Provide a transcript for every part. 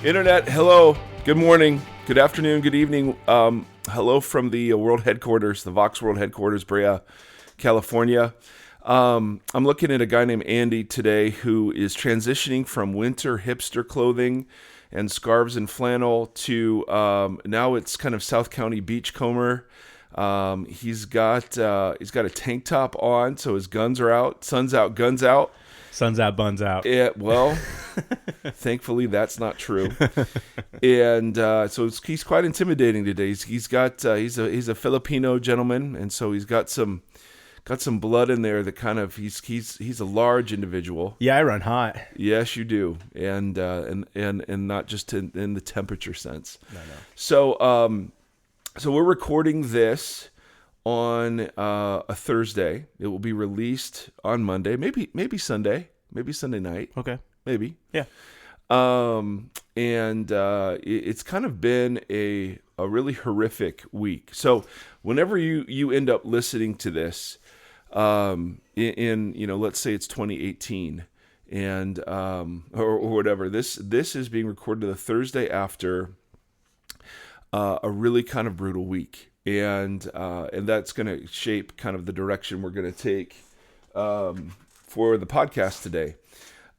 Internet, hello, good morning, good afternoon, good evening. Hello from the world headquarters, the Vox World Headquarters, Brea, California. I'm looking at a guy named Andy today who is transitioning from winter hipster clothing and scarves and flannel to now it's kind of South County beachcomber. He's got a tank top on, so his guns are out. Sun's out, guns out. Sun's out, buns out. Yeah, well, thankfully that's not true. And so he's quite intimidating today. He's a Filipino gentleman, and so he's got some blood in there that kind of he's a large individual. Yeah, I run hot. Yes, you do, and not just in the temperature sense. No. So we're recording this on a Thursday. It will be released on Monday, maybe Sunday night. Okay. Maybe. Yeah. It's kind of been a really horrific week. So whenever you end up listening to this, in let's say it's 2018 and or whatever, this is being recorded the Thursday after a really kind of brutal week. And that's going to shape kind of the direction we're going to take for the podcast today.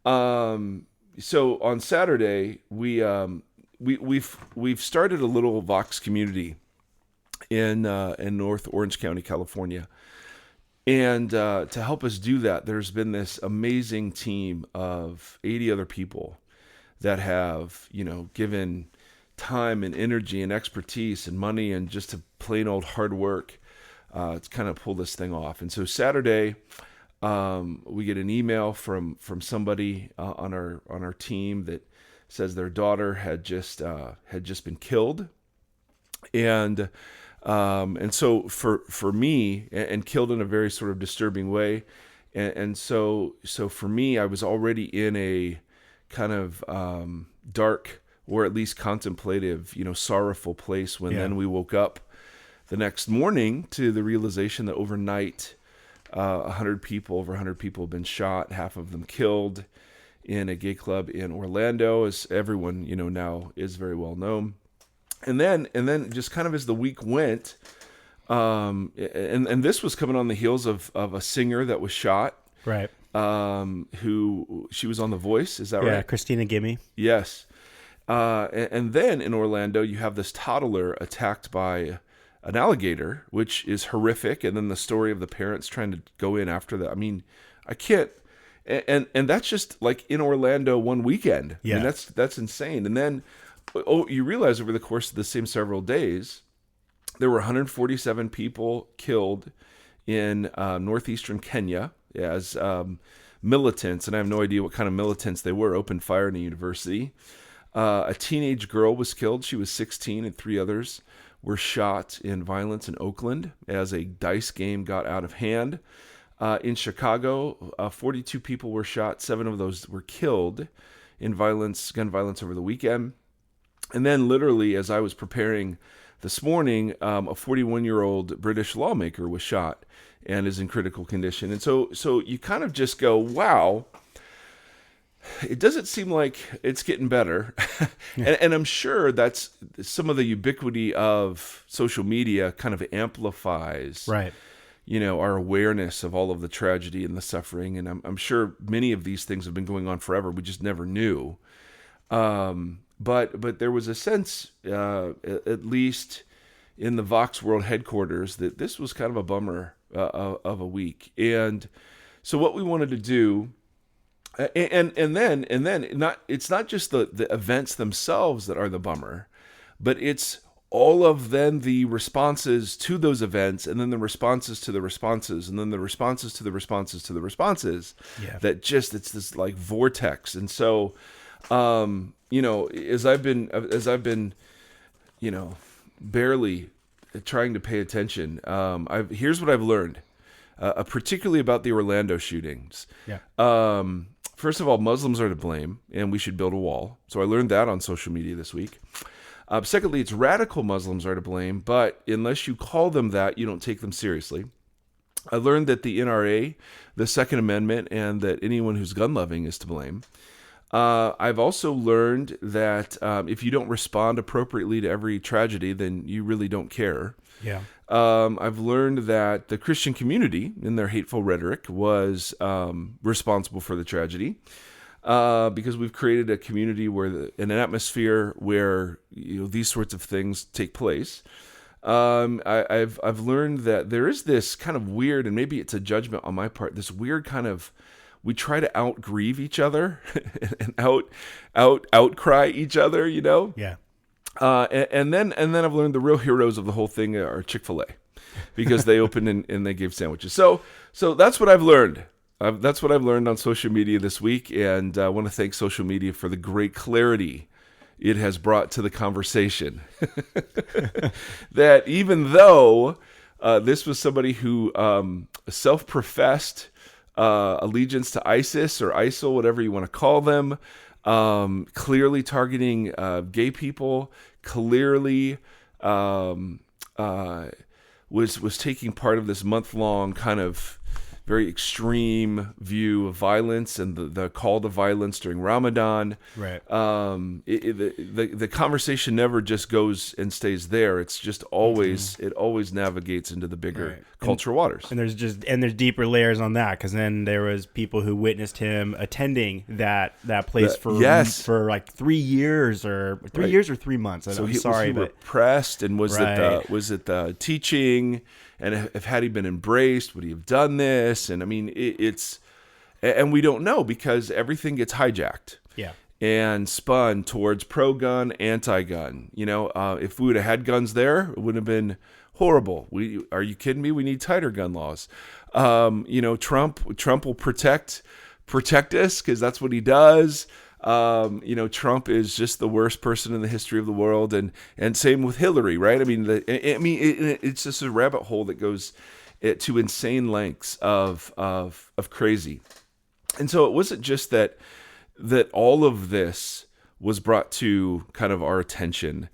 So on Saturday, we've started a little Vox community in North Orange County, California, and to help us do that, there's been this amazing team of 80 other people that have given time and energy and expertise and money and just a plain old hard work to kind of pull this thing off. And so Saturday, we get an email from somebody on our team that says their daughter had just been killed, and so for me, and killed in a very sort of disturbing way, and so for me, I was already in a kind of dark, or at least contemplative, sorrowful place when then we woke up the next morning to the realization that overnight, over 100 people have been shot, half of them killed in a gay club in Orlando, as everyone, now is very well known. And then just kind of as the week went, and this was coming on the heels of a singer that was shot. Right. Who she was on The Voice, is that right? Yeah, Christina Gimme. Yes. And then in Orlando, you have this toddler attacked by an alligator, which is horrific. And then the story of the parents trying to go in after that. I mean, I can't. And that's just like in Orlando one weekend. Yeah. I mean, that's insane. And then, you realize over the course of the same several days, there were 147 people killed in northeastern Kenya as militants. And I have no idea what kind of militants they were. Opened fire in a university. A teenage girl was killed. She was 16, and 3 others were shot in violence in Oakland as a dice game got out of hand. In Chicago, 42 people were shot. 7 of those were killed in gun violence over the weekend. And then literally, as I was preparing this morning, a 41-year-old British lawmaker was shot and is in critical condition. And so you kind of just go, wow, it doesn't seem like it's getting better. And I'm sure that's some of the ubiquity of social media kind of amplifies, right, our awareness of all of the tragedy and the suffering. And I'm sure many of these things have been going on forever. We just never knew. But there was a sense, at least in the Vox World headquarters, that this was kind of a bummer of a week. And so what we wanted to do, and then it's not just the events themselves that are the bummer, but it's all of then the responses to those events, and then the responses to the responses, and then the responses to the responses to the responses. Yeah. That just, it's this like vortex. And so, as I've been, barely trying to pay attention, here's what I've learned, particularly about the Orlando shootings. Yeah. First of all, Muslims are to blame, and we should build a wall. So I learned that on social media this week. Secondly, it's radical Muslims are to blame, but unless you call them that, you don't take them seriously. I learned that the NRA, the Second Amendment, and that anyone who's gun-loving is to blame. I've also learned that if you don't respond appropriately to every tragedy, then you really don't care. Yeah. I've learned that the Christian community, in their hateful rhetoric, was responsible for the tragedy because we've created a community in an atmosphere where these sorts of things take place. I've learned that there is this kind of weird, and maybe it's a judgment on my part, this weird kind of, we try to out grieve each other and outcry each other, Yeah. And then I've learned the real heroes of the whole thing are Chick-fil-A, because they opened and they gave sandwiches. So that's what I've learned. That's what I've learned on social media this week, and I want to thank social media for the great clarity it has brought to the conversation. That even though this was somebody who self-professed allegiance to ISIS or ISIL, whatever you want to call them, clearly targeting gay people, clearly was taking part of this month-long kind of very extreme view of violence and the call to violence during Ramadan. Right. The conversation never just goes and stays there. It's just always it always navigates into the bigger cultural waters. And there's deeper layers on that, because then there was people who witnessed him attending that place for like 3 years or 3 years or 3 months. So I'm was he repressed, and was it the teaching? And if had he been embraced, would he have done this? And I mean, and we don't know, because everything gets hijacked. Yeah. And spun towards pro-gun, anti-gun. If we would have had guns there, it would have been horrible. Are you kidding me? We need tighter gun laws. Trump will protect us, because that's what he does. Trump is just the worst person in the history of the world, and same with Hillary, right? I mean, it's just a rabbit hole that goes to insane lengths of crazy. And so it wasn't just that all of this was brought to kind of our attention,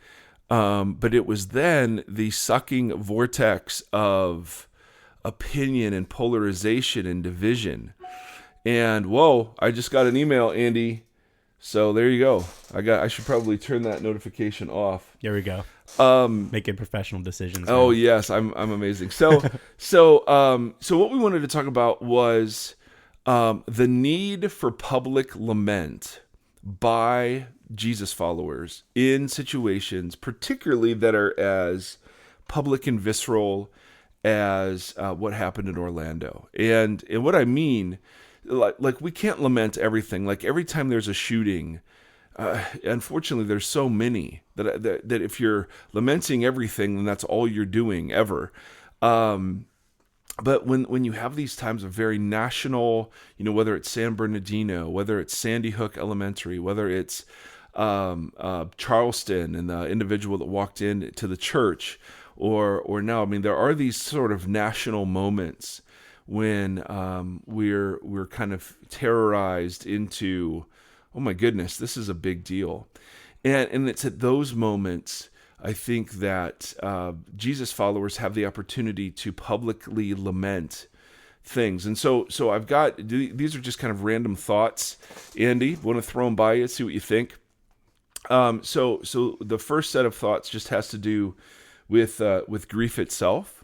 but it was then the sucking vortex of opinion and polarization and division. And whoa, I just got an email, Andy. So there you go. I should probably turn that notification off. There we go. Making professional decisions. Oh yes, I'm amazing. So what we wanted to talk about was the need for public lament by Jesus followers in situations, particularly that are as public and visceral as what happened in Orlando. And what I mean, like we can't lament everything. Like every time there's a shooting, unfortunately, there's so many that if you're lamenting everything, then that's all you're doing ever. But when you have these times of very national, whether it's San Bernardino, whether it's Sandy Hook Elementary, whether it's Charleston and the individual that walked into the church, or now, I mean, there are these sort of national moments when we're kind of terrorized into, oh my goodness, this is a big deal. And it's at those moments, I think, that Jesus followers have the opportunity to publicly lament things. And so I've got, these are just kind of random thoughts. Andy, want to throw them by you, see what you think? So the first set of thoughts just has to do with grief itself.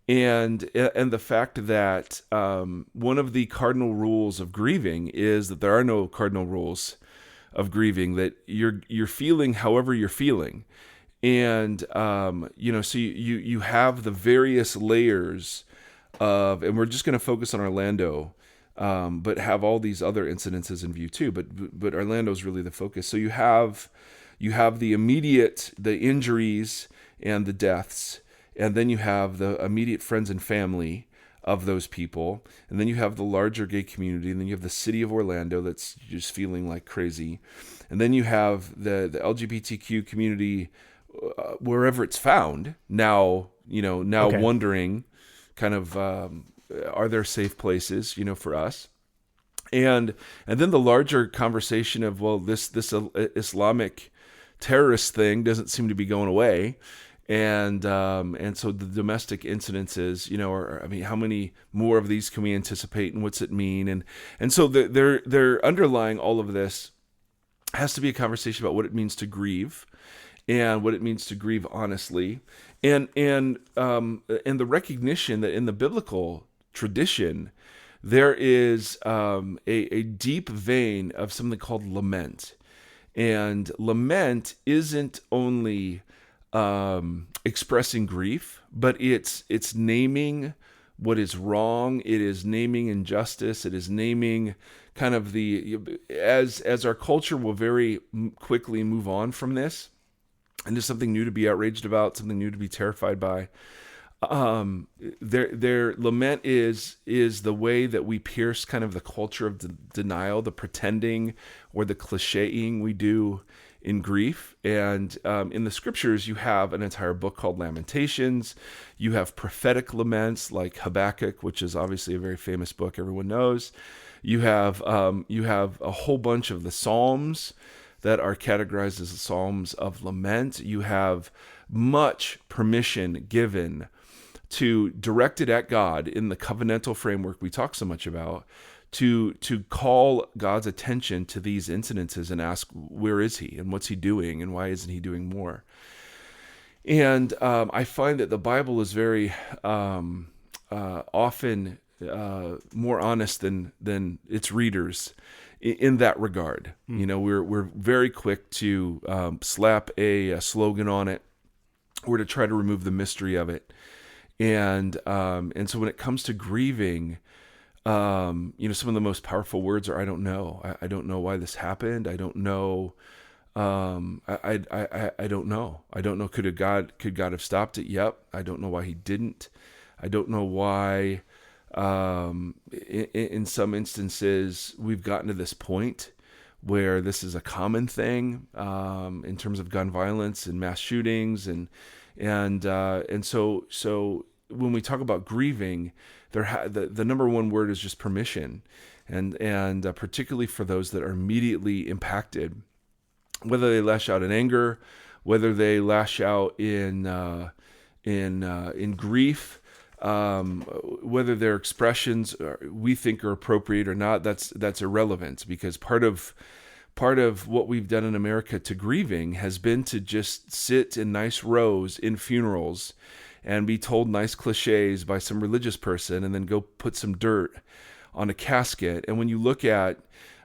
And the fact that one of the cardinal rules of grieving is that there are no cardinal rules of grieving, that you're feeling however you're feeling. And so you have the various layers of, and we're just going to focus on Orlando, but have all these other incidences in view too. But Orlando's really the focus. So you have the immediate, the injuries and the deaths. And then you have the immediate friends and family of those people. And then you have the larger gay community. And then you have the city of Orlando that's just feeling like crazy. And then you have the LGBTQ community wherever it's found. Now Okay. wondering kind of, are there safe places, for us? And then the larger conversation of, well, this Islamic terrorist thing doesn't seem to be going away. And so the domestic incidences, how many more of these can we anticipate, and what's it mean? And so they're underlying all of this has to be a conversation about what it means to grieve and what it means to grieve honestly, and the recognition that in the biblical tradition there is a deep vein of something called lament. And lament isn't only expressing grief, but it's naming what is wrong. It is naming injustice. It is naming kind of as our culture will very quickly move on from this, and there's something new to be outraged about, something new to be terrified by. Their lament is the way that we pierce kind of the culture of denial, the pretending or the clichéing we do in grief. And in the scriptures, you have an entire book called Lamentations. You have prophetic laments like Habakkuk, which is obviously a very famous book everyone knows. You have a whole bunch of the Psalms that are categorized as the Psalms of lament. You have much permission given to direct it at God in the covenantal framework we talk so much about, to call God's attention to these incidences and ask, where is he and what's he doing and why isn't he doing more? And I find that the Bible is very often more honest than its readers in that regard. You know, we're very quick to slap a slogan on it or to try to remove the mystery of it. And so when it comes to grieving, some of the most powerful words are, I don't know. I don't know why this happened. I don't know. I don't know. I don't know. Could God have stopped it? Yep. I don't know why he didn't. I don't know why, in some instances we've gotten to this point where this is a common thing, in terms of gun violence and mass shootings and so when we talk about grieving, the number one word is just permission, and particularly for those that are immediately impacted, whether they lash out in anger, whether they lash out in grief, whether their expressions we think are appropriate or not, that's irrelevant, because part of what we've done in America to grieving has been to just sit in nice rows in funerals and be told nice cliches by some religious person and then go put some dirt on a casket. And when you look at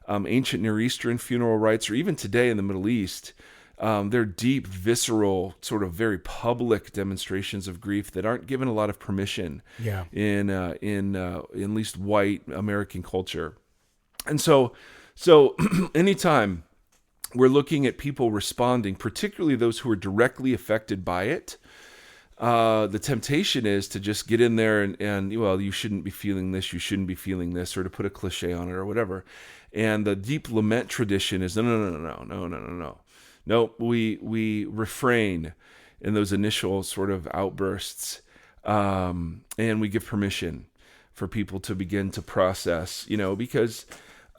ancient Near Eastern funeral rites, or even today in the Middle East, they're deep, visceral, sort of very public demonstrations of grief that aren't given a lot of permission in at least white American culture. And so anytime we're looking at people responding, particularly those who are directly affected by it, the temptation is to just get in there and well, you shouldn't be feeling this, you shouldn't be feeling this, or to put a cliche on it or whatever. And the deep lament tradition is no. We refrain in those initial sort of outbursts, and we give permission for people to begin to process, because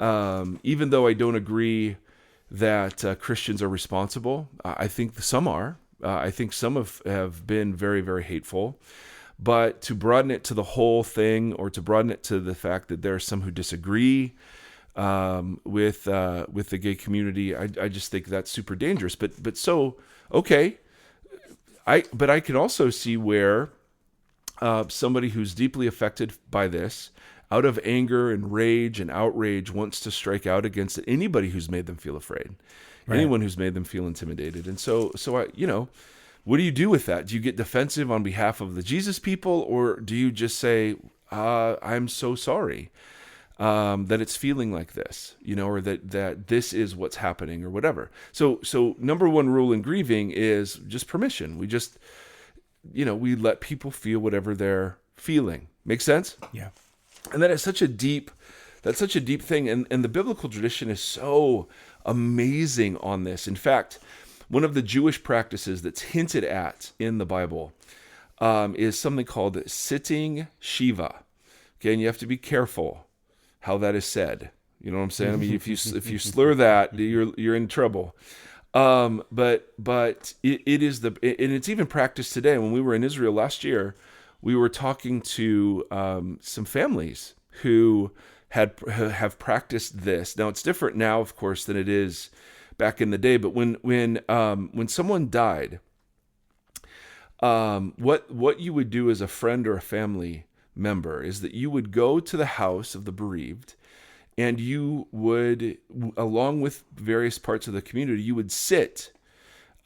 even though I don't agree that Christians are responsible, I think some are. I think some have been very, very hateful. But to broaden it to the whole thing, or to broaden it to the fact that there are some who disagree with the gay community, I just think that's super dangerous. But so okay, I can also see where somebody who's deeply affected by this, out of anger and rage and outrage, wants to strike out against anybody who's made them feel afraid, right. Anyone who's made them feel intimidated. And so I, what do you do with that? Do you get defensive on behalf of the Jesus people, or do you just say, I'm so sorry that it's feeling like this, or that this is what's happening, or whatever. So number one rule in grieving is just permission. We just, we let people feel whatever they're feeling. Make sense? Yeah. And that's such a deep thing. And the biblical tradition is so amazing on this. In fact, one of the Jewish practices that's hinted at in the Bible is something called sitting Shiva. Okay, and you have to be careful how that is said. You know what I'm saying? I mean, if you slur that, you're in trouble. But it is and it's even practiced today. When we were in Israel last year, we were talking to some families who have practiced this. Now, it's different now, of course, than it is back in the day. But when someone died, what you would do as a friend or a family member is that you would go to the house of the bereaved, and you would, along with various parts of the community, you would sit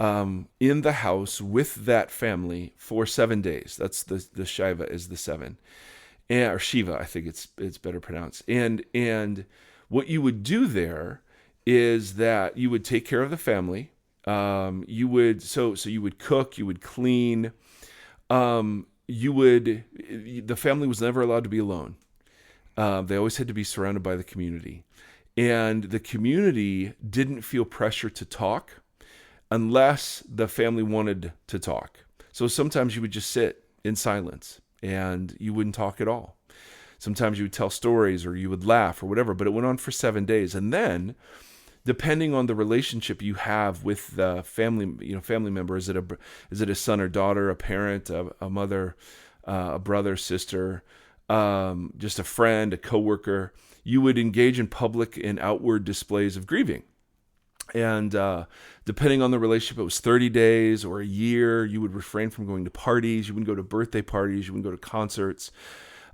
in the house with that family for 7 days. That's the Shiva is the 7, or Shiva, I think it's better pronounced. And what you would do there is that you would take care of the family. You would so you would cook, you would clean. The family was never allowed to be alone. They always had to be surrounded by the community, and the community didn't feel pressure to talk unless the family wanted to talk. So sometimes you would just sit in silence and you wouldn't talk at all. Sometimes you would tell stories or you would laugh or whatever, but it went on for 7 days. And then, depending on the relationship you have with the family member, is it a son or daughter, a parent, a mother, a brother, sister, just a friend, a coworker, you would engage in public and outward displays of grieving. And depending on the relationship, it was 30 days or a year. You would refrain from going to parties. You wouldn't go to birthday parties. You wouldn't go to concerts.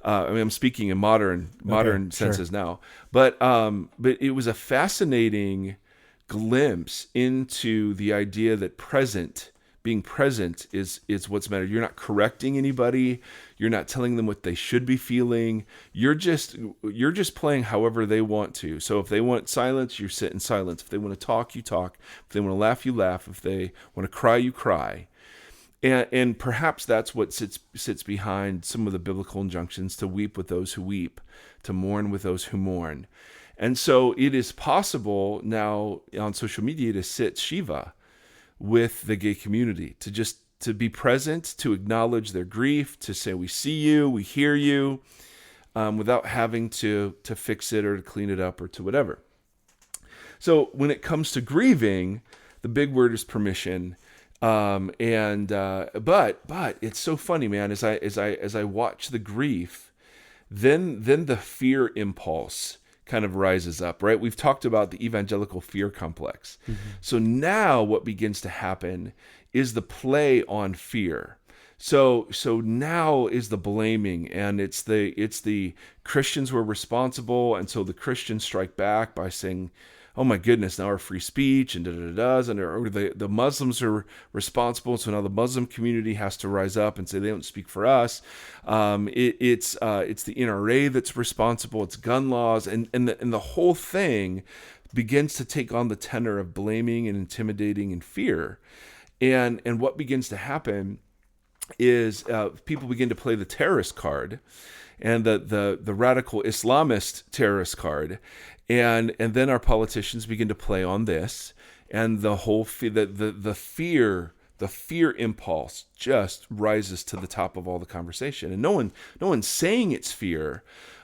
I'm speaking in modern senses now. But it was a fascinating glimpse into the idea that being present is what's mattered. You're not correcting anybody. You're not telling them what they should be feeling. You're just playing however they want to. So if they want silence, you sit in silence. If they want to talk, you talk. If they want to laugh, you laugh. If they want to cry, you cry. And perhaps that's what sits behind some of the biblical injunctions to weep with those who weep, to mourn with those who mourn. And so it is possible now on social media to sit Shiva with the gay community, to be present, to acknowledge their grief, to say, we see you, we hear you, without having to fix it or to clean it up or to whatever. So when it comes to grieving, the big word is permission. But it's so funny, man, as I watch the grief, then the fear impulse kind of rises up, right? We've talked about the evangelical fear complex. Mm-hmm. So now what begins to happen is the play on fear. So now is the blaming, and it's the Christians were responsible, and so the Christians strike back by saying, oh my goodness, now our free speech and or the Muslims are responsible, so now the Muslim community has to rise up and say they don't speak for us. It's the NRA that's responsible. It's gun laws, and the whole thing begins to take on the tenor of blaming and intimidating and fear. And what begins to happen is people begin to play the terrorist card, and the radical Islamist terrorist card. And then our politicians begin to play on this, and the whole the fear impulse just rises to the top of all the conversation. And no one's saying it's fear,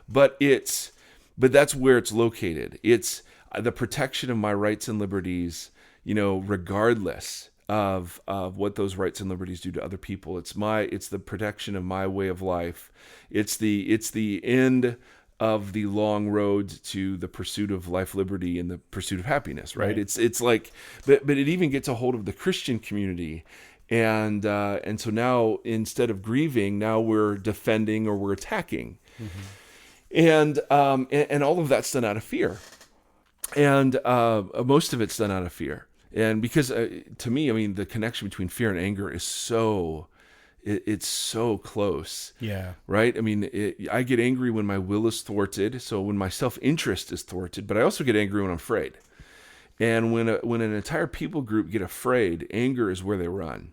but that's where it's located. It's the protection of my rights and liberties, regardless of what those rights and liberties do to other people. It's the protection of my way of life. It's the end of the long road to the pursuit of life, liberty, and the pursuit of happiness, right? It's like, but it even gets a hold of the Christian community, and so now instead of grieving, now we're defending or we're attacking, and all of that's done out of fear, and most of it's done out of fear, and because to me, I mean, the connection between fear and anger is it's so close. Yeah. Right? I mean, I get angry when my will is thwarted. So when my self-interest is thwarted, but I also get angry when I'm afraid. And when an entire people group get afraid, anger is where they run.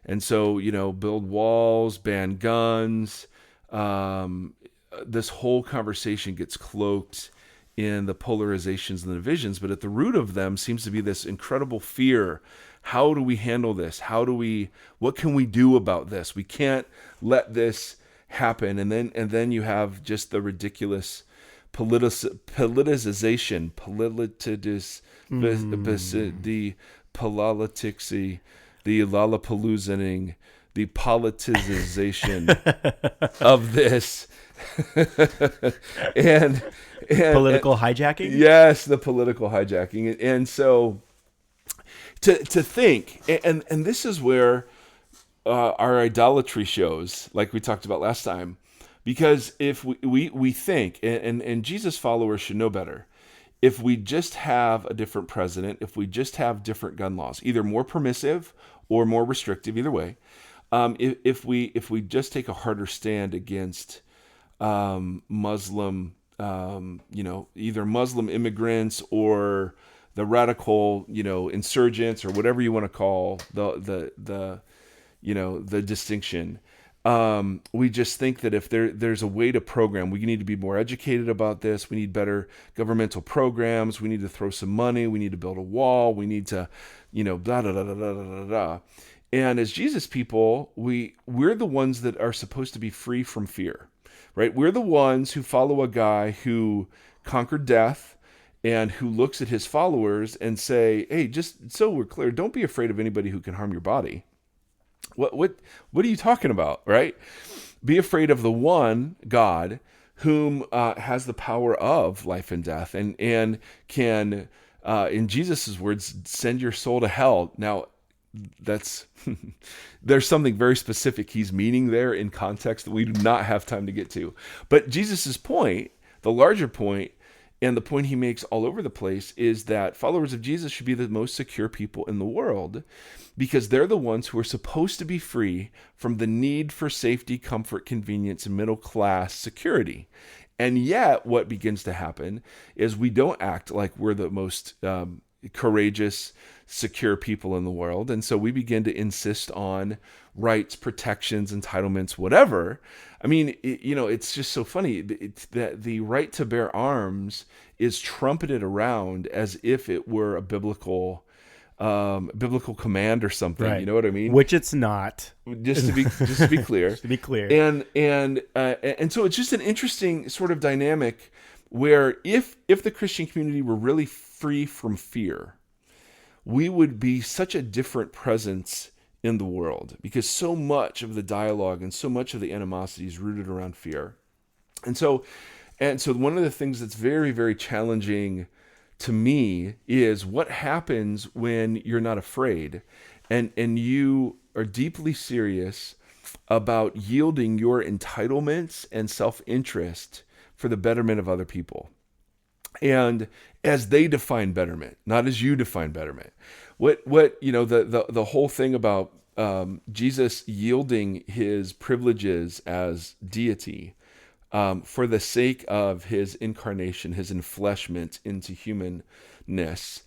And so, build walls, ban guns. This whole conversation gets cloaked in the polarizations and the divisions, but at the root of them seems to be this incredible fear. How do we handle this? What can we do about this? We can't let this happen. And then you have just the ridiculous politicization, the politicsy, the lollapaloozaing, the politicization of this. and political hijacking? Yes, the political hijacking. And so to think, and this is where our idolatry shows, like we talked about last time, because if we think, and Jesus followers should know better, if we just have a different president, if we just have different gun laws, either more permissive or more restrictive, either way, if we just take a harder stand against Muslim, either Muslim immigrants or the radical, insurgents, or whatever you want to call the distinction. We just think that if there's a way to program, we need to be more educated about this. We need better governmental programs. We need to throw some money. We need to build a wall. We need to, blah, blah, blah, blah, blah, blah, blah. And as Jesus people, we're the ones that are supposed to be free from fear, right? We're the ones who follow a guy who conquered death and who looks at his followers and say, hey, just so we're clear, don't be afraid of anybody who can harm your body. What are you talking about, right? Be afraid of the one God whom has the power of life and death and can, in Jesus' words, send your soul to hell. Now, that's there's something very specific he's meaning there in context that we do not have time to get to. But Jesus's point, the larger point, and the point he makes all over the place, is that followers of Jesus should be the most secure people in the world because they're the ones who are supposed to be free from the need for safety, comfort, convenience, and middle-class security. And yet what begins to happen is we don't act like we're the most courageous, secure people in the world. And so we begin to insist on rights, protections, entitlements, whatever. I mean, it's just so funny that the right to bear arms is trumpeted around as if it were a biblical command or something. Right. You know what I mean? Which it's not. Just to be clear. Just to be clear. And so it's just an interesting sort of dynamic where if the Christian community were really free from fear, we would be such a different presence in the world because so much of the dialogue and so much of the animosity is rooted around fear. And so one of the things that's very, very challenging to me is what happens when you're not afraid and you are deeply serious about yielding your entitlements and self-interest for the betterment of other people. And as they define betterment, not as you define betterment. The whole thing about Jesus yielding his privileges as deity for the sake of his incarnation, his enfleshment into humanness,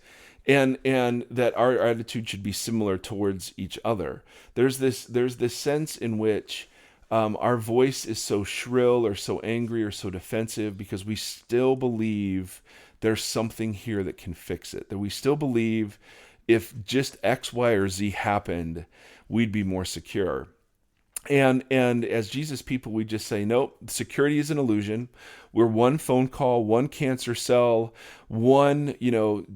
and that our attitude should be similar towards each other. There's this sense in which our voice is so shrill or so angry or so defensive because we still believe there's something here that can fix it. That we still believe if just X, Y, or Z happened, we'd be more secure. And as Jesus people, we just say, nope, security is an illusion. We're one phone call, one cancer cell, one,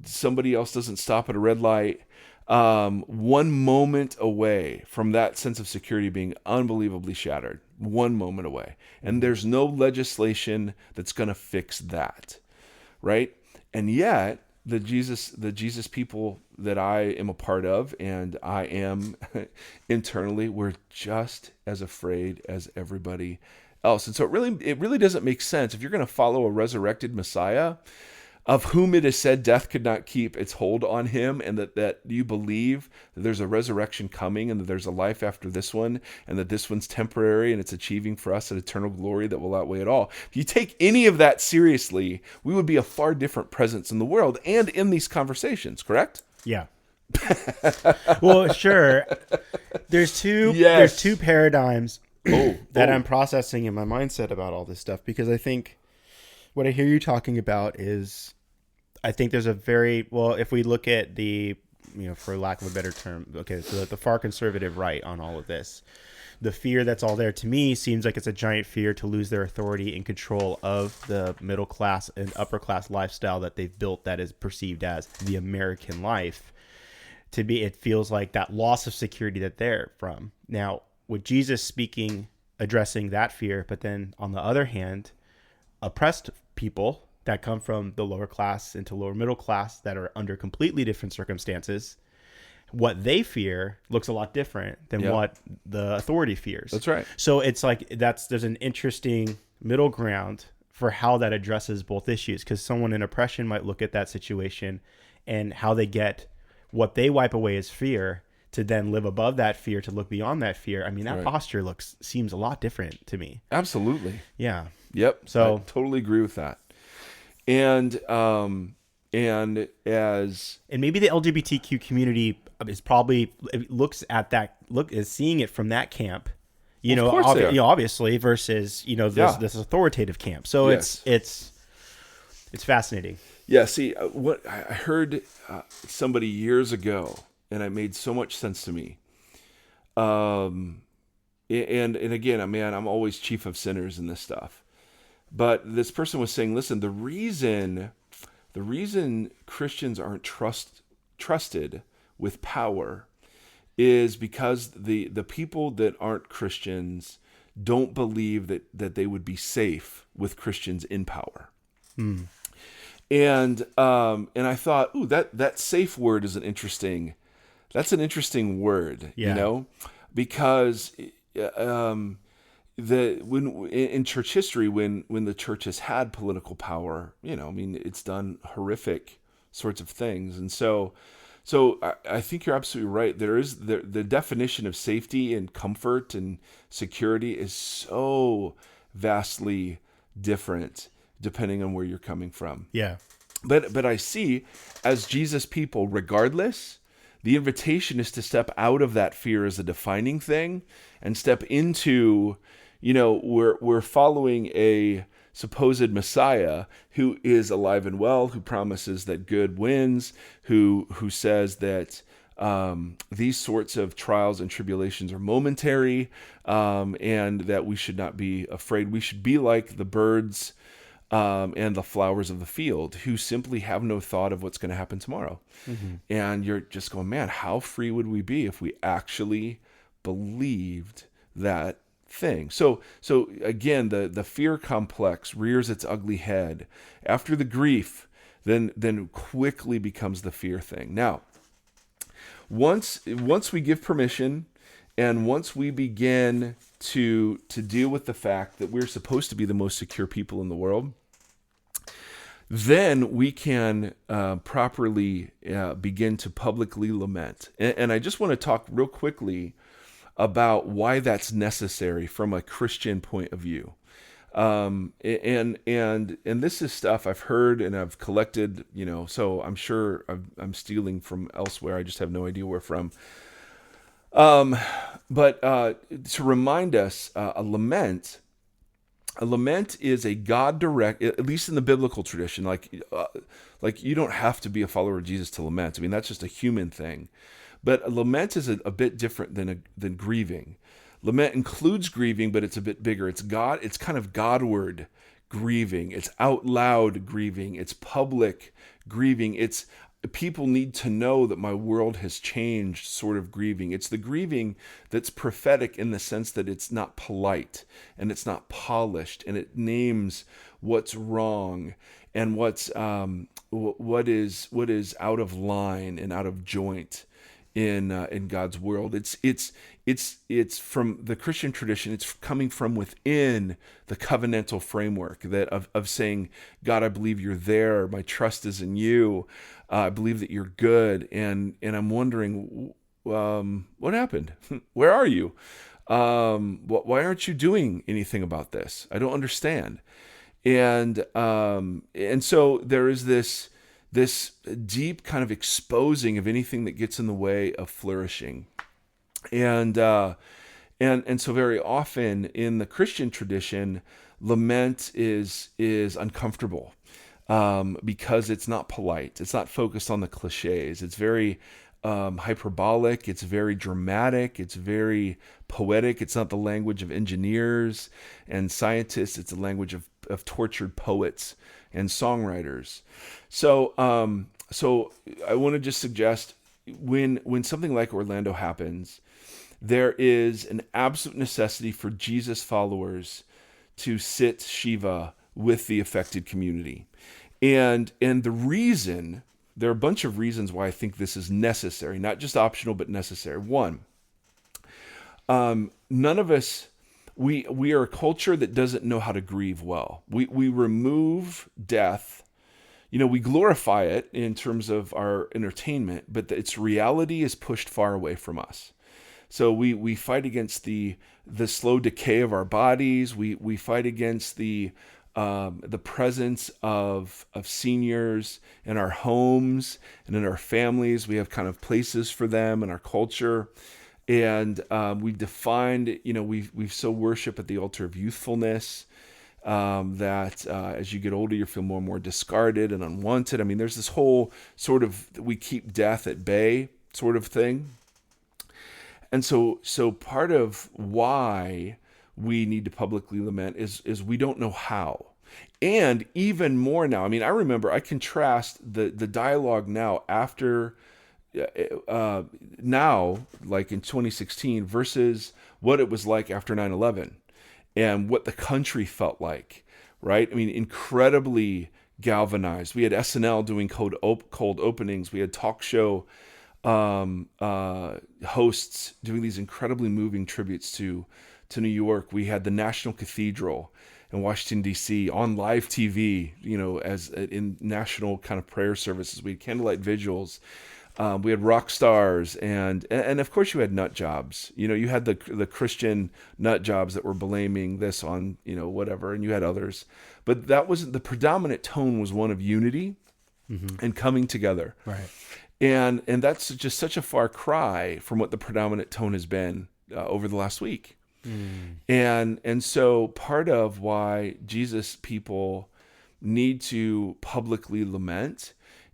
somebody else doesn't stop at a red light. One moment away from that sense of security being unbelievably shattered. One moment away. And there's no legislation that's going to fix that. Right? And yet, the Jesus people that I am a part of and I am internally, we're just as afraid as everybody else. And so it really doesn't make sense if you're going to follow a resurrected Messiah of whom it is said death could not keep its hold on him, and that you believe that there's a resurrection coming and that there's a life after this one and that this one's temporary and it's achieving for us an eternal glory that will outweigh it all. If you take any of that seriously, we would be a far different presence in the world and in these conversations, correct? Yeah. Well, sure. There's two paradigms that I'm processing in my mindset about all this stuff, because I think what I hear you talking about is, I think there's a very, well, if we look at the, for lack of a better term, okay, so the far conservative right on all of this, the fear that's all there to me seems like it's a giant fear to lose their authority and control of the middle class and upper class lifestyle that they've built that is perceived as the American life. To me, it feels like that loss of security that they're from. Now, with Jesus speaking, addressing that fear, but then on the other hand, oppressed people that come from the lower class into lower middle class that are under completely different circumstances, what they fear looks a lot different than what the authority fears. That's right. So it's like there's an interesting middle ground for how that addresses both issues, because someone in oppression might look at that situation and how they get what they wipe away as fear to then live above that fear, to look beyond that fear. I mean, that posture seems a lot different to me. Absolutely. Yeah. Yep. So I totally agree with that. And maybe the LGBTQ community is probably is seeing it from that camp, obviously, versus this authoritative camp. So it's fascinating. Yeah. See, what I heard somebody years ago, and it made so much sense to me. And again, man, I'm always chief of sinners in this stuff. But this person was saying, listen, the reason Christians aren't trusted with power is because the people that aren't Christians don't believe that they would be safe with Christians in power. And I thought, ooh, that safe word is an interesting word, because in church history, when the church has had political power, it's done horrific sorts of things. And so I think you're absolutely right. There is the definition of safety and comfort and security is so vastly different depending on where you're coming from. Yeah. But I see, as Jesus people, regardless, the invitation is to step out of that fear as a defining thing and step into, we're following a supposed Messiah who is alive and well, who promises that good wins, who says that these sorts of trials and tribulations are momentary, and that we should not be afraid. We should be like the birds and the flowers of the field, who simply have no thought of what's going to happen tomorrow. Mm-hmm. And you're just going, man, how free would we be if we actually believed that thing? So again, the fear complex rears its ugly head after the grief, then quickly becomes the fear thing. Now, once we give permission, and once we begin to deal with the fact that we're supposed to be the most secure people in the world, then we can properly begin to publicly lament. And I just want to talk real quickly about why that's necessary from a Christian point of view. And this is stuff I've heard and I've collected, so I'm sure I'm stealing from elsewhere. I just have no idea where from. But to remind us, a lament is a God-direct, at least in the biblical tradition, like you don't have to be a follower of Jesus to lament. I mean, that's just a human thing. But a lament is a bit different than grieving. Lament includes grieving, but it's a bit bigger. It's kind of Godward grieving. It's out loud grieving. It's public grieving. It's people need to know that my world has changed sort of grieving. It's the grieving that's prophetic in the sense that it's not polite and it's not polished, and it names what's wrong and what is out of line and out of joint in God's world. It's from the Christian tradition. It's coming from within the covenantal framework of saying, God, I believe you're there. My trust is in you. I believe that you're good. And I'm wondering, what happened? Where are you? Why aren't you doing anything about this? I don't understand. And so there is this deep kind of exposing of anything that gets in the way of flourishing. And so very often in the Christian tradition, lament is uncomfortable because it's not polite. It's not focused on the cliches. It's very hyperbolic. It's very dramatic. It's very poetic. It's not the language of engineers and scientists. It's the language of tortured poets and songwriters. So I want to just suggest when something like Orlando happens, there is an absolute necessity for Jesus followers to sit Shiva with the affected community. And the reason there are a bunch of reasons why I think this is necessary, not just optional, but necessary. One, none of us, we are a culture that doesn't know how to grieve well. We remove death. We glorify it in terms of our entertainment, but its reality is pushed far away from us. So we fight against the slow decay of our bodies. We fight against the presence of seniors in our homes and in our families. We have kind of places for them in our culture. And we've defined, we so worship at the altar of youthfulness, that as you get older, you feel more and more discarded and unwanted. I mean, there's this whole sort of, we keep death at bay sort of thing. And so part of why we need to publicly lament is we don't know how. And even more now, I mean, I contrast the dialogue now after, now, like in 2016 versus what it was like after 9/11 and what the country felt like, right? I mean, incredibly galvanized. We had SNL doing cold openings. We had talk show hosts doing these incredibly moving tributes to New York. We had the National Cathedral in Washington, D.C. on live TV, as in national kind of prayer services. We had candlelight vigils. We had rock stars, and of course you had nut jobs. You had the Christian nut jobs that were blaming this on, whatever, and you had others. But that wasn't, the predominant tone was one of unity and coming together. Right. And that's just such a far cry from what the predominant tone has been over the last week. And so part of why Jesus people need to publicly lament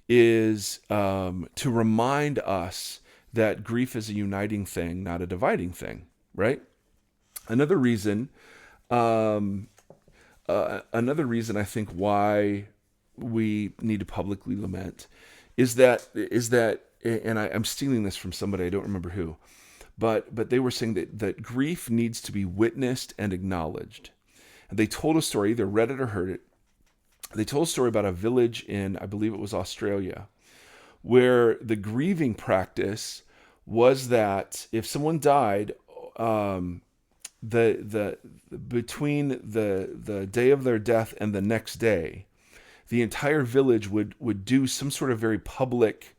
is to remind us that grief is a uniting thing, not a dividing thing, right? Another reason I think why we need to publicly lament is that, and I'm stealing this from somebody, I don't remember who, but they were saying that grief needs to be witnessed and acknowledged. And they told a story, either read it or heard it. They told a story about a village in, I believe it was Australia, where the grieving practice was that if someone died, between the day of their death and the next day, the entire village would do some sort of very public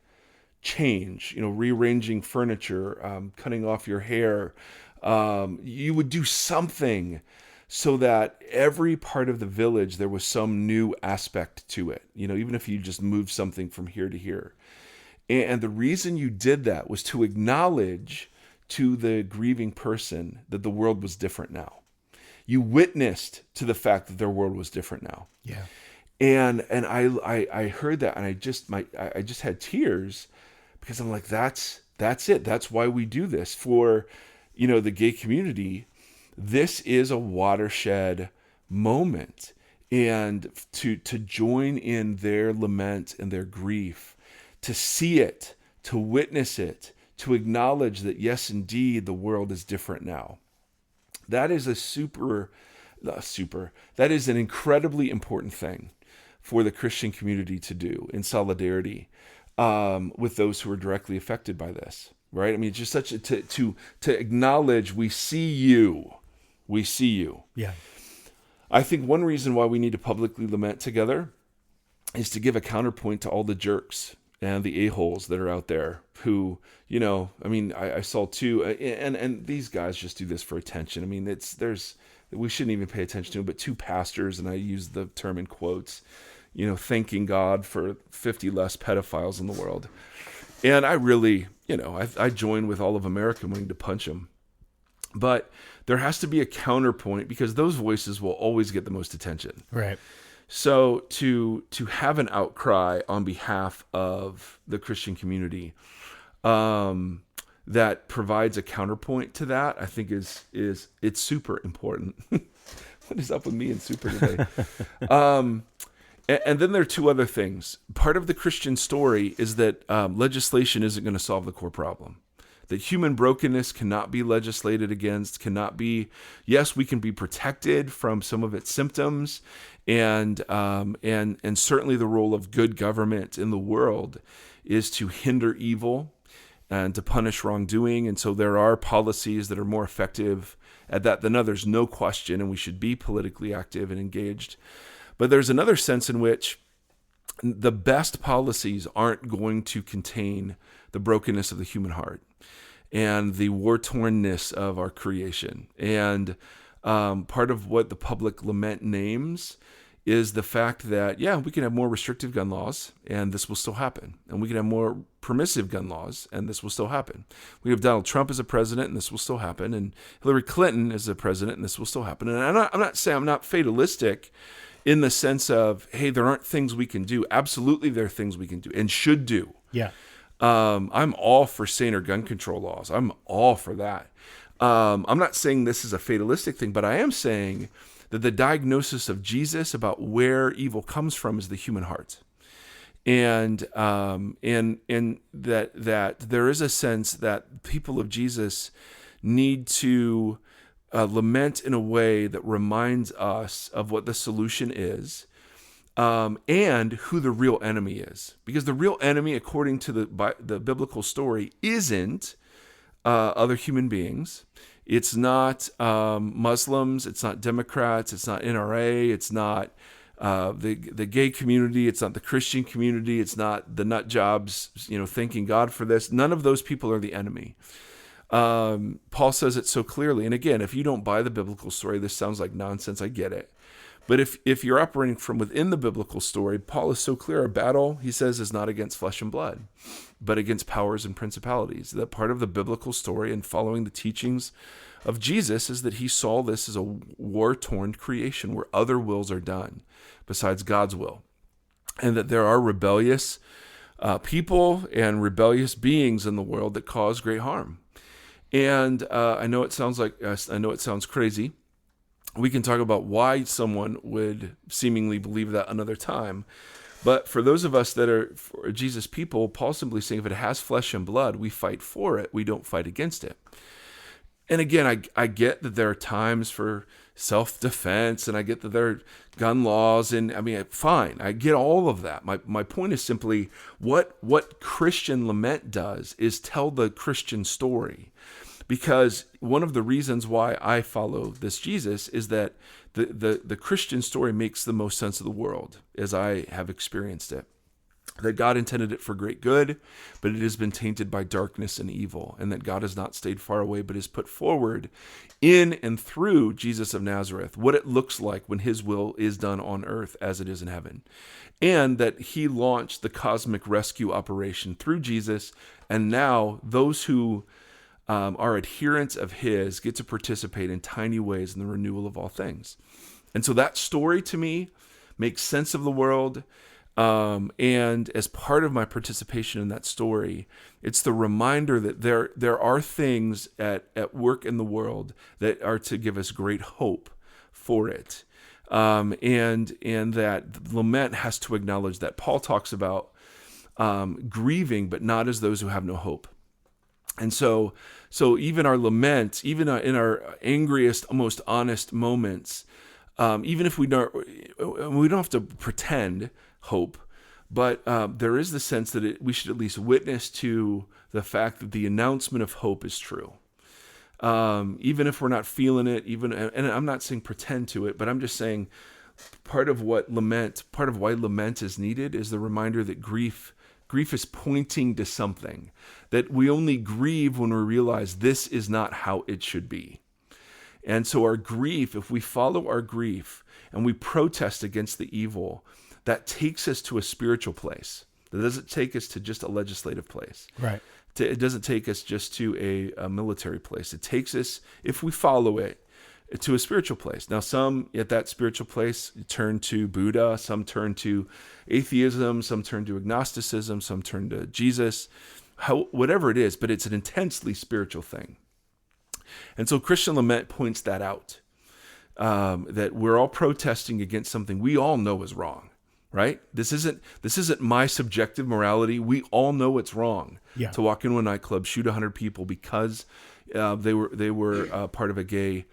change, rearranging furniture, cutting off your hair. You would do something so that every part of the village, there was some new aspect to it, even if you just moved something from here to here. And the reason you did that was to acknowledge to the grieving person that the world was different now. You witnessed to the fact that their world was different now. Yeah. And I heard that, and I just had tears, because I'm like, that's it. That's why we do this for, the gay community. This is a watershed moment, and to join in their lament and their grief, to see it, to witness it, to acknowledge that yes, indeed, the world is different now. That is that is an incredibly important thing for the Christian community to do in solidarity with those who are directly affected by this, right? I mean, it's just such to acknowledge we see you. Yeah. I think one reason why we need to publicly lament together is to give a counterpoint to all the jerks and the a-holes that are out there who, I saw two, and these guys just do this for attention. I mean, we shouldn't even pay attention to them, but two pastors, and I use the term in quotes, thanking God for 50 less pedophiles in the world. And I really, I join with all of America wanting to punch them. But there has to be a counterpoint, because those voices will always get the most attention. Right. So to have an outcry on behalf of the Christian community that provides a counterpoint to that, I think it's super important. What is up with me and super today? And then there are two other things. Part of the Christian story is that legislation isn't going to solve the core problem. That human brokenness cannot be legislated against, yes, we can be protected from some of its symptoms, And certainly the role of good government in the world is to hinder evil and to punish wrongdoing. And so there are policies that are more effective at that than others, no question, and we should be politically active and engaged. But there's another sense in which the best policies aren't going to contain the brokenness of the human heart and the war-tornness of our creation. And part of what the public lament names is the fact that, yeah, we can have more restrictive gun laws, and this will still happen. And we can have more permissive gun laws, and this will still happen. We have Donald Trump as a president, and this will still happen. And Hillary Clinton as a president, and this will still happen. And I'm not saying I'm not fatalistic in the sense of, hey, there aren't things we can do. Absolutely, there are things we can do and should do. Yeah. I'm all for saner gun control laws. I'm all for that. I'm not saying this is a fatalistic thing, but I am saying that the diagnosis of Jesus about where evil comes from is the human heart. And that there is a sense that people of Jesus need to lament in a way that reminds us of what the solution is, and who the real enemy is. Because the real enemy, according to the biblical story, isn't other human beings. It's not Muslims. It's not Democrats. It's not NRA. It's not the gay community. It's not the Christian community. It's not the nut jobs, thanking God for this. None of those people are the enemy. Paul says it so clearly. And again, if you don't buy the biblical story, this sounds like nonsense. I get it. But if you're operating from within the biblical story, Paul is so clear. Our battle, he says, is not against flesh and blood, but against powers and principalities. That part of the biblical story and following the teachings of Jesus is that he saw this as a war-torn creation where other wills are done besides God's will. And that there are rebellious people and rebellious beings in the world that cause great harm. And I know it sounds crazy. We can talk about why someone would seemingly believe that another time. But for those of us that are for Jesus people, Paul's simply saying if it has flesh and blood, we fight for it. We don't fight against it. And again, I get that there are times for self-defense, and I get that there are gun laws, and I mean, fine. I get all of that. My point is simply what Christian lament does is tell the Christian story. Because one of the reasons why I follow this Jesus is that the Christian story makes the most sense of the world as I have experienced it. That God intended it for great good, but it has been tainted by darkness and evil, and that God has not stayed far away, but has put forward in and through Jesus of Nazareth what it looks like when his will is done on earth as it is in heaven. And that he launched the cosmic rescue operation through Jesus, and now those who are adherents of his get to participate in tiny ways in the renewal of all things. And so that story to me makes sense of the world. And as part of my participation in that story, it's the reminder that there are things at work in the world that are to give us great hope for it. And that lament has to acknowledge that. Paul talks about grieving, but not as those who have no hope. And so even our lament, even in our angriest, most honest moments, even if we don't have to pretend hope, but there is the sense that we should at least witness to the fact that the announcement of hope is true. Even if we're not feeling it, and I'm not saying pretend to it, but I'm just saying part of why lament is needed is the reminder that grief is pointing to something, that we only grieve when we realize this is not how it should be. And so our grief, if we follow our grief and we protest against the evil, that takes us to a spiritual place. That doesn't take us to just a legislative place. Right. It doesn't take us just to a military place. It takes us, if we follow it, to a spiritual place. Now, some at that spiritual place turn to Buddha, some turn to atheism, some turn to agnosticism, some turn to Jesus, whatever it is, but it's an intensely spiritual thing. And so Christian lament points that out, that we're all protesting against something we all know is wrong, right? This isn't my subjective morality. We all know it's wrong to walk into a nightclub, shoot 100 people because they were part of a gay.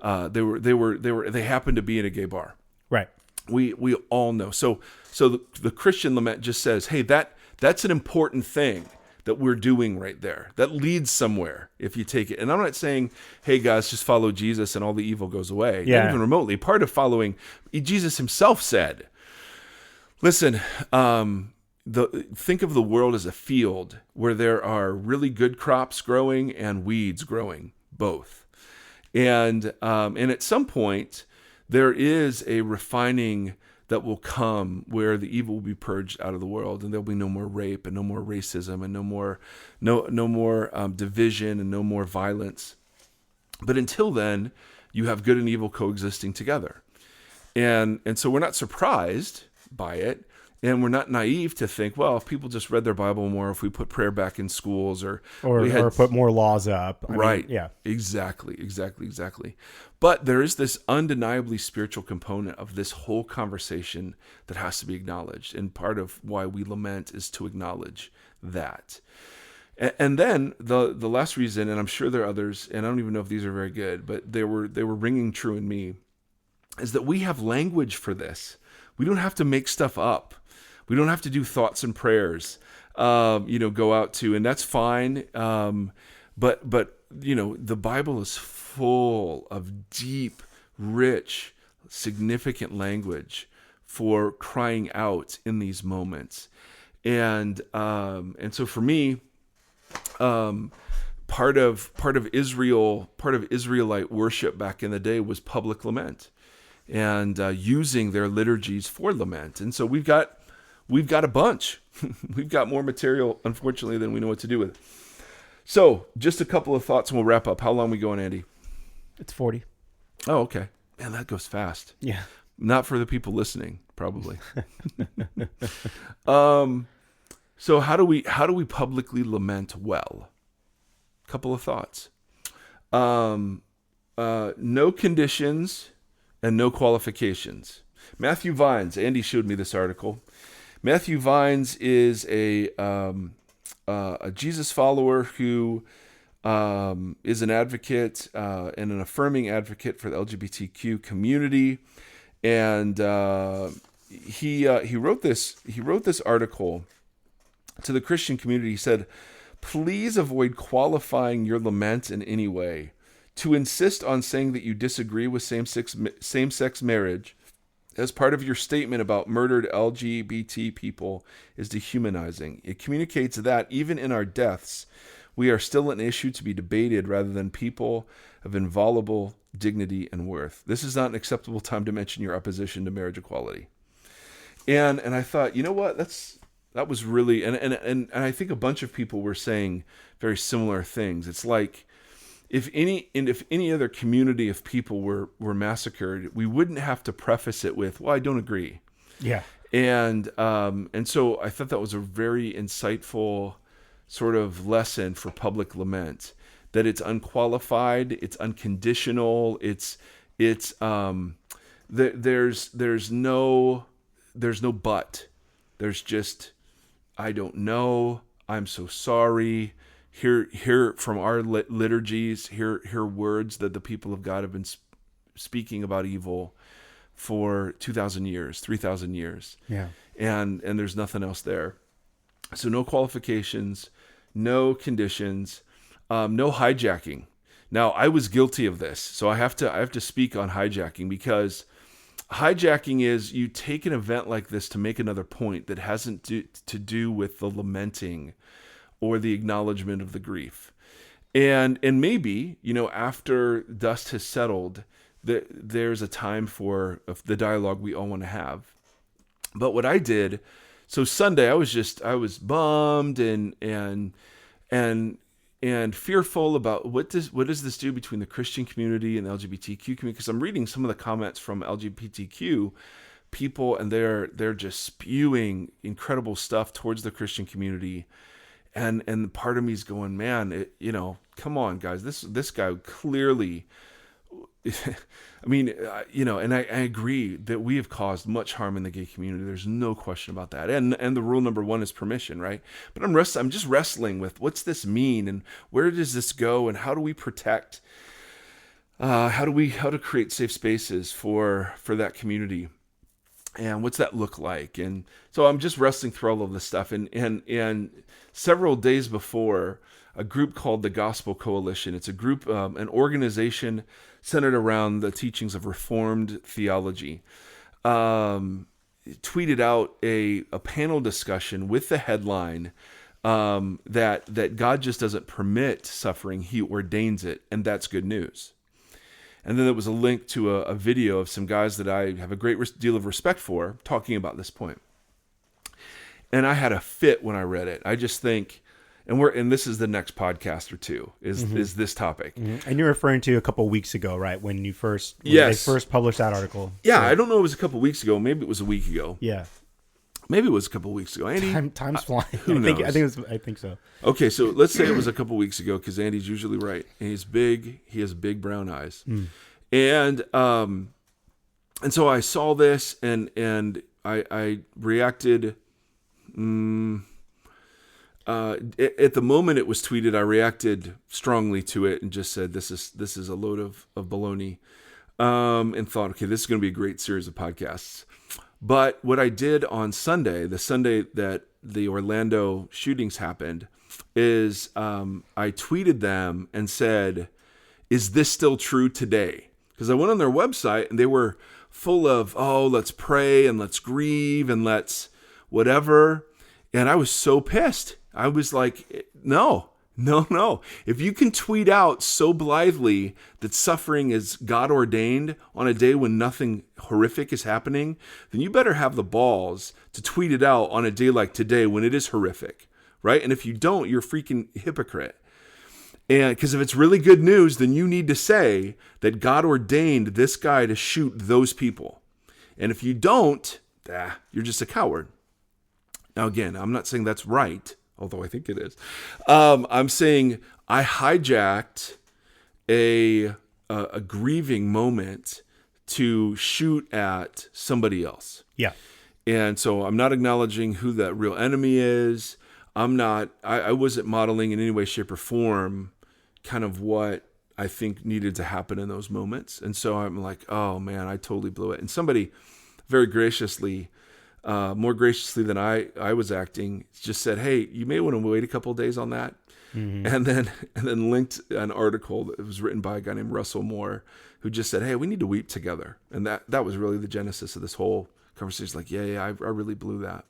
They happened to be in a gay bar. Right. We all know. So the Christian lament just says, hey, that's an important thing that we're doing right there. That leads somewhere if you take it. And I'm not saying, hey guys, just follow Jesus and all the evil goes away. Yeah. Not even remotely. Part of following, Jesus himself said, listen, think of the world as a field where there are really good crops growing and weeds growing, both. And at some point, there is a refining that will come where the evil will be purged out of the world, and there'll be no more rape and no more racism and no more division and no more violence. But until then, you have good and evil coexisting together. And so we're not surprised by it. And we're not naive to think, well, if people just read their Bible more, if we put prayer back in schools, or put more laws up. Right. Yeah. Exactly. But there is this undeniably spiritual component of this whole conversation that has to be acknowledged. And part of why we lament is to acknowledge that. And then the last reason, and I'm sure there are others, and I don't even know if these are very good, but they were ringing true in me, is that we have language for this. We don't have to make stuff up. We don't have to do thoughts and prayers, go out to, and that's fine. But the Bible is full of deep, rich, significant language for crying out in these moments. And so for me, part of Israelite worship back in the day was public lament, and using their liturgies for lament. And so we've got a bunch. We've got more material, unfortunately, than we know what to do with. So just a couple of thoughts and we'll wrap up. How long are we going, Andy? It's 40. Oh, okay. Man, that goes fast. Yeah. Not for the people listening, probably. So how do we publicly lament well? Couple of thoughts. No conditions and no qualifications. Matthew Vines, Andy showed me this article. Matthew Vines is a Jesus follower who is an advocate and an affirming advocate for the LGBTQ community, and he wrote this article to the Christian community. He said, "Please avoid qualifying your lament in any way. To insist on saying that you disagree with same-sex marriage as part of your statement about murdered LGBT people is dehumanizing. It communicates that even in our deaths, we are still an issue to be debated rather than people of inviolable dignity and worth. This is not an acceptable time to mention your opposition to marriage equality." And I thought, you know what? That was really, and I think a bunch of people were saying very similar things. It's like, if any other community of people were massacred, we wouldn't have to preface it with, well, I don't agree. Yeah. And so I thought that was a very insightful sort of lesson for public lament, that it's unqualified, it's unconditional, there's no but. There's just, I don't know, I'm so sorry. Hear from our liturgies, hear words that the people of God have been speaking about evil for 2,000 years, 3,000 years. Yeah. And there's nothing else there. So no qualifications, no conditions, no hijacking. Now, I was guilty of this, so I have to speak on hijacking, because hijacking is you take an event like this to make another point that hasn't to do with the lamenting or the acknowledgement of the grief. And maybe, after dust has settled, there's a time for the dialogue we all want to have. But what I did, so Sunday, I was bummed and fearful about what does this do between the Christian community and the LGBTQ community, because I'm reading some of the comments from LGBTQ people, and they're just spewing incredible stuff towards the Christian community. And part of me is going, man, come on, guys, this guy clearly, I mean, and I agree that we have caused much harm in the gay community. There's no question about that. And the rule number one is permission, right? But I'm just wrestling with what's this mean, and where does this go, and how do we protect, how to create safe spaces for that community. And what's that look like? And so I'm just wrestling through all of this stuff. And several days before, a group called the Gospel Coalition, it's a group, an organization centered around the teachings of Reformed theology, tweeted out a panel discussion with the headline that God just doesn't permit suffering, he ordains it, and that's good news. And then there was a link to a video of some guys that I have a great deal of respect for talking about this point. And I had a fit when I read it. I just think, and this is the next podcast or two, is this topic. Mm-hmm. And you're referring to a couple of weeks ago, right? When they first published that article. Yeah, so. I don't know if it was a couple of weeks ago. Maybe it was a week ago. Yeah. Maybe it was a couple of weeks ago. Andy, time's flying. Who knows? I think so. Okay, so let's say it was a couple of weeks ago because Andy's usually right. And he's big. He has big brown eyes. And so I saw this and I reacted. At the moment it was tweeted, I reacted strongly to it and just said, this is a load of baloney, and thought, okay, this is going to be a great series of podcasts. But what I did on Sunday, the Sunday that the Orlando shootings happened, is I tweeted them and said, is this still true today? Because I went on their website and they were full of, let's pray and let's grieve and let's whatever. And I was so pissed. I was like, no. If you can tweet out so blithely that suffering is God ordained on a day when nothing horrific is happening, then you better have the balls to tweet it out on a day like today when it is horrific, right? And if you don't, you're a freaking hypocrite. And because if it's really good news, then you need to say that God ordained this guy to shoot those people. And if you don't, you're just a coward. Now, again, I'm not saying that's right, although I think it is. I'm saying I hijacked a grieving moment to shoot at somebody else. Yeah. And so I'm not acknowledging who that real enemy is. I wasn't modeling in any way, shape, or form kind of what I think needed to happen in those moments. And so I'm like, oh man, I totally blew it. And somebody very graciously, more graciously than I was acting, just said, hey, you may want to wait a couple of days on that. Mm-hmm. And then linked an article that was written by a guy named Russell Moore, who just said, hey, we need to weep together. And that was really the genesis of this whole conversation. Like, I really blew that.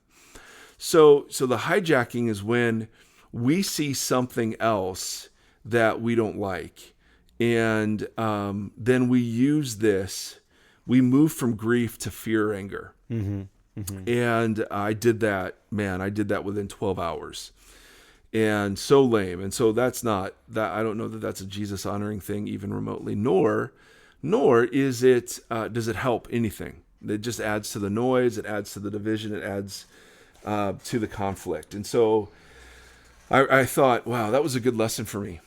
So the hijacking is when we see something else that we don't like. And then we use this, we move from grief to fear, anger. Mm-hmm. Mm-hmm. And I did that within 12 hours. And so lame. And so that's not that. I don't know that that's a Jesus honoring thing even remotely, nor is it, does it help anything. It just adds to the noise. It adds to the division. It adds to the conflict. And so I thought, wow, that was a good lesson for me,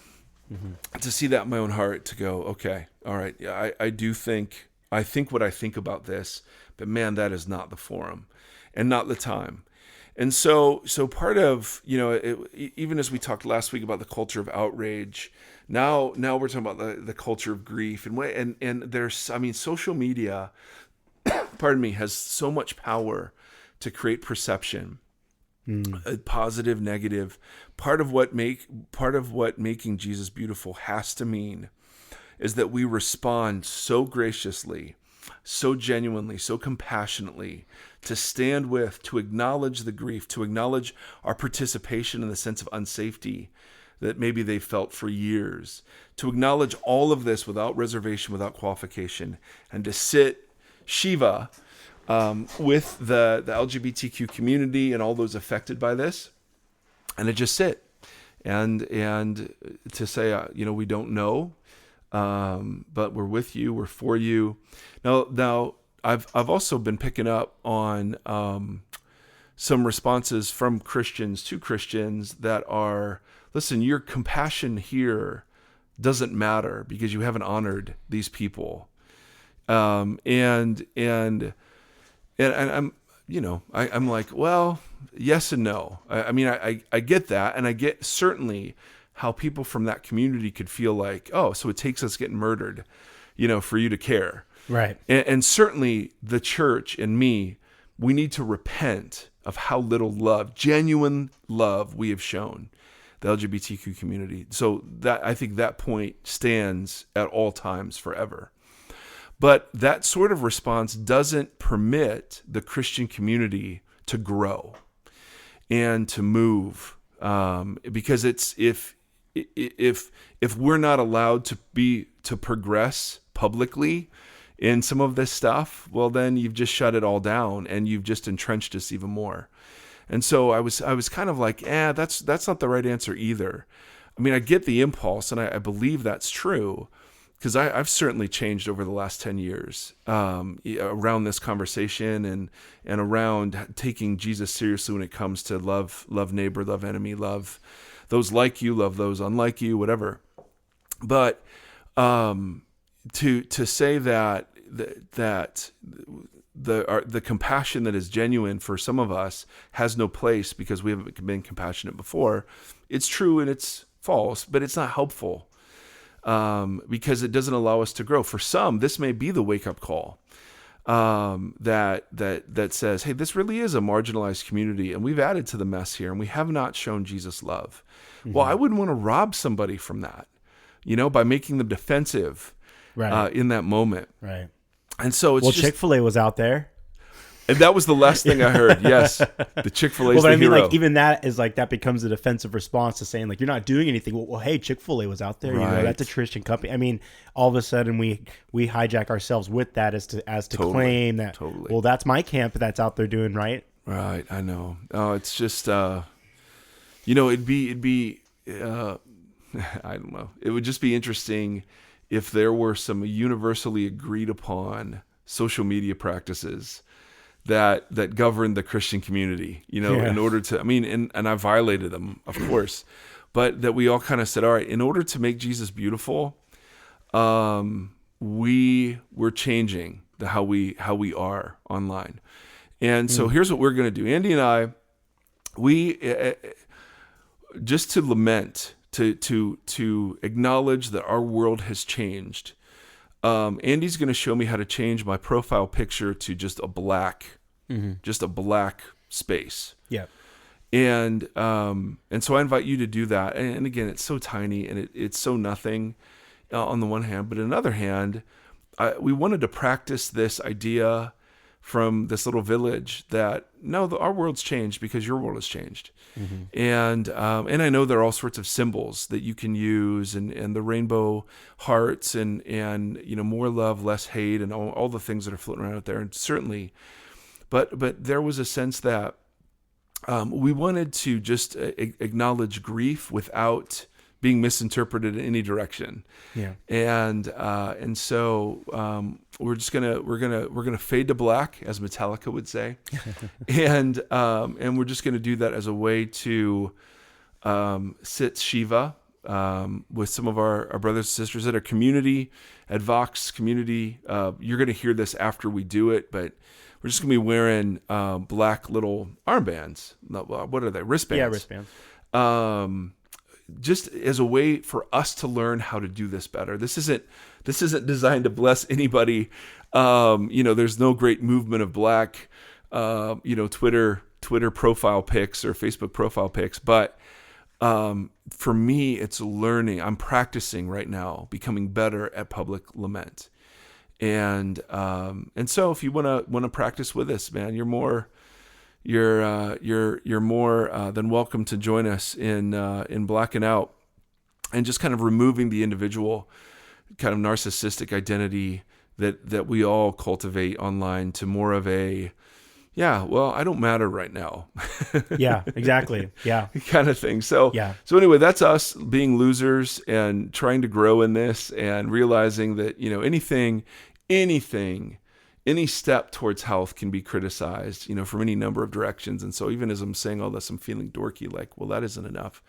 mm-hmm. to see that in my own heart, to go, okay, all right. Yeah, I think what I think about this, but man, that is not the forum and not the time. And so part of, even as we talked last week about the culture of outrage, now we're talking about the culture of grief and there's, social media, pardon me, has so much power to create perception, positive, negative. Part of what making Jesus beautiful has to mean is that we respond so graciously, so genuinely, so compassionately, to stand with, to acknowledge the grief, to acknowledge our participation in the sense of unsafety that maybe they felt for years, to acknowledge all of this without reservation, without qualification, and to sit Shiva with the LGBTQ community and all those affected by this, and to just sit and to say, we don't know, but we're with you, we're for you. Now I've also been picking up on some responses from Christians to Christians that are, listen, your compassion here doesn't matter because you haven't honored these people, and I'm I'm like, well, yes and no. I get that, and I get certainly how people from that community could feel like, oh, so it takes us getting murdered, for you to care. Right. And certainly the church and me we need to repent of how little love, genuine love, we have shown the LGBTQ community. So that, I think that point stands at all times forever. But that sort of response doesn't permit the Christian community to grow and to move, because it's if we're not allowed to progress publicly in some of this stuff, well, then you've just shut it all down and you've just entrenched us even more. And so I was kind of like, that's not the right answer either. I mean, I get the impulse, and I believe that's true, because I've certainly changed over the last 10 years around this conversation and around taking Jesus seriously when it comes to love neighbor, love enemy, love those like you, love those unlike you, whatever. But to say that the compassion that is genuine for some of us has no place because we haven't been compassionate before, it's true and it's false, but it's not helpful. Because it doesn't allow us to grow. For some, this may be the wake-up call that says, hey, this really is a marginalized community, and we've added to the mess here, and we have not shown Jesus love. Mm-hmm. Well, I wouldn't want to rob somebody from that, by making them defensive in that moment. Right. And so it's Chick-fil-A was out there. And that was the last thing I heard. Yes, the Chick-fil-A is the hero. Like, even that is like, that becomes a defensive response to saying, like, you're not doing anything. Well, hey, Chick-fil-A was out there. Right. That's a Christian company. I mean, all of a sudden we hijack ourselves with that as to totally. Claim that. Totally. Well, that's my camp that's out there doing right. Right. I know. Oh, it's just it'd be I don't know. It would just be interesting if there were some universally agreed upon social media practices that govern the Christian community, in order to, and I violated them, of course, but that we all kind of said, all right, in order to make Jesus beautiful, we were changing how we are online. And so here's what we're going to do. Andy and I, we, just to lament, to acknowledge that our world has changed. Andy's going to show me how to change my profile picture to just a black space. Yeah. And so I invite you to do that. And again, it's so tiny and it's so nothing on the one hand, but on the other hand, we wanted to practice this idea from this little village that our world's changed because your world has changed. Mm-hmm. And I know there are all sorts of symbols that you can use and the rainbow hearts and more love, less hate, and all the things that are floating around out there. And certainly, but there was a sense that we wanted to just acknowledge grief without being misinterpreted in any direction. Yeah. And so we're gonna fade to black, as Metallica would say, and we're just gonna do that as a way to sit Shiva with some of our brothers and sisters at our community, at Vox community. You're gonna hear this after we do it, but we're just gonna be wearing black little armbands. What are they? Wristbands. Yeah, wristbands. Just as a way for us to learn how to do this better. This isn't designed to bless anybody. There's no great movement of black, Twitter profile pics or Facebook profile pics. But for me, it's learning. I'm practicing right now, becoming better at public lament. And so if you want to practice with us, man, you're more than welcome to join us in blacking out and just kind of removing the individual kind of narcissistic identity that we all cultivate online to more of a, I don't matter right now. Yeah, exactly. Yeah. kind of thing. So anyway, that's us being losers and trying to grow in this and realizing that, any step towards health can be criticized, from any number of directions. And so even as I'm saying all this, I'm feeling dorky, like, well, that isn't enough,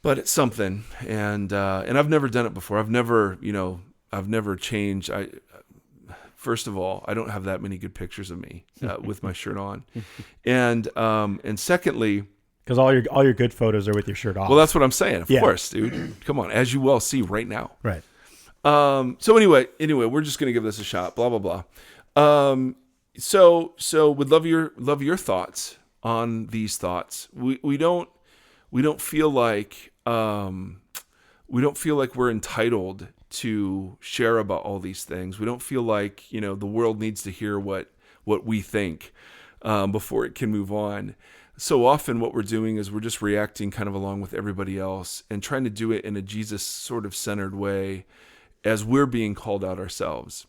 but it's something. And I've never done it before. I've never changed. First of all, I don't have that many good pictures of me with my shirt on. And secondly, because all your good photos are with your shirt off. Well, that's what I'm saying. Of course, dude, come on, as you well see right now. Right. So anyway, we're just going to give this a shot, blah, blah, blah. So would love your thoughts on these thoughts. We don't feel like we're entitled to share about all these things. We don't feel like, the world needs to hear what we think before it can move on. So often what we're doing is we're just reacting kind of along with everybody else and trying to do it in a Jesus sort of centered way as we're being called out ourselves.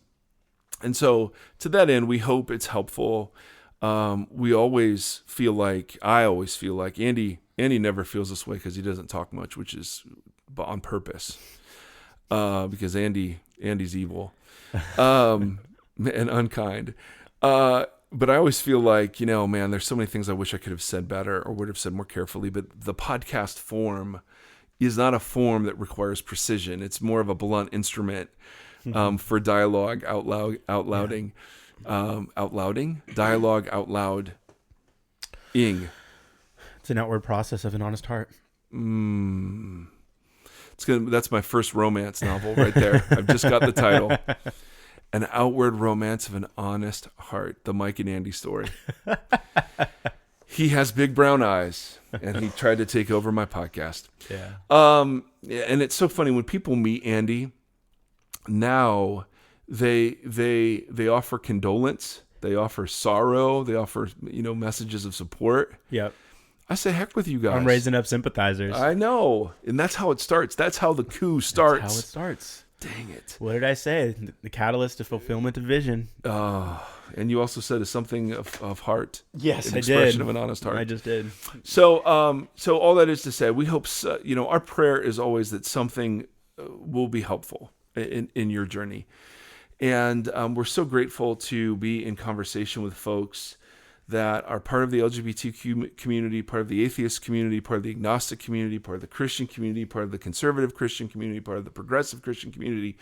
And so to that end, we hope it's helpful. I always feel like Andy never feels this way because he doesn't talk much, which is on purpose, because Andy's evil and unkind. But I always feel like, man, there's so many things I wish I could have said better or would have said more carefully. But the podcast form is not a form that requires precision. It's more of a blunt instrument for dialogue dialogue out loud-ing. It's an outward process of an honest heart. That's my first romance novel right there. I've just got the title. An outward romance of an honest heart. The Mike and Andy story. He has big brown eyes, and he tried to take over my podcast. Yeah. And it's so funny when people meet Andy. Now, they offer condolence, they offer sorrow, they offer messages of support. Yep. I say, heck with you guys. I'm raising up sympathizers. I know, and that's how it starts. That's how the coup starts. That's how it starts. Dang it! What did I say? The catalyst to fulfillment of vision. And you also said it's something of heart. Yes, an I expression did. of an honest heart. I just did. So all that is to say, we hope our prayer is always that something will be helpful in your journey. And we're so grateful to be in conversation with folks that are part of the LGBTQ community, part of the atheist community, part of the agnostic community, part of the Christian community, part of the conservative Christian community, part of the progressive Christian community,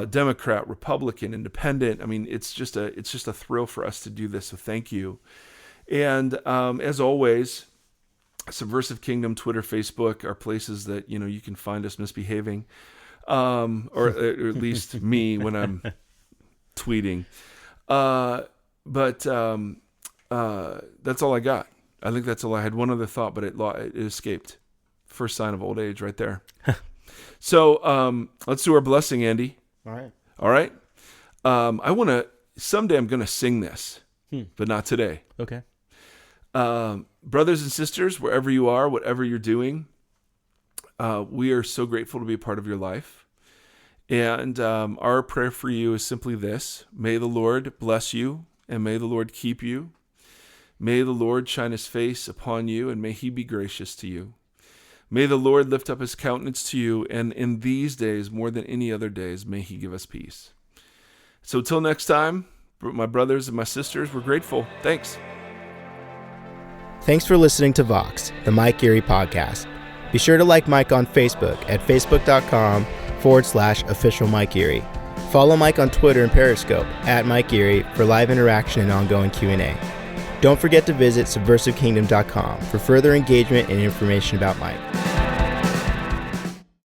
Democrat, Republican, Independent. I mean, it's just a thrill for us to do this. So thank you. And as always, Subversive Kingdom, Twitter, Facebook are places that you can find us misbehaving. Or at least me when I'm tweeting. But that's all I got. I think that's all I had. One other thought, but it escaped. First sign of old age right there. So let's do our blessing, Andy. All right. Someday I'm going to sing this, but not today. Okay. Brothers and sisters, wherever you are, whatever you're doing, we are so grateful to be a part of your life. And our prayer for you is simply this: may the Lord bless you, and may the Lord keep you. May the Lord shine his face upon you, and may he be gracious to you. May the Lord lift up his countenance to you, and in these days, more than any other days, may he give us peace. So till next time, my brothers and my sisters, we're grateful. Thanks. Thanks for listening to Vox, the Mike Erre podcast. Be sure to like Mike on Facebook at facebook.com/official Mike Erre. Follow Mike on Twitter and Periscope at Mike Erre for live interaction and ongoing Q&A. Don't forget to visit subversivekingdom.com for further engagement and information about Mike.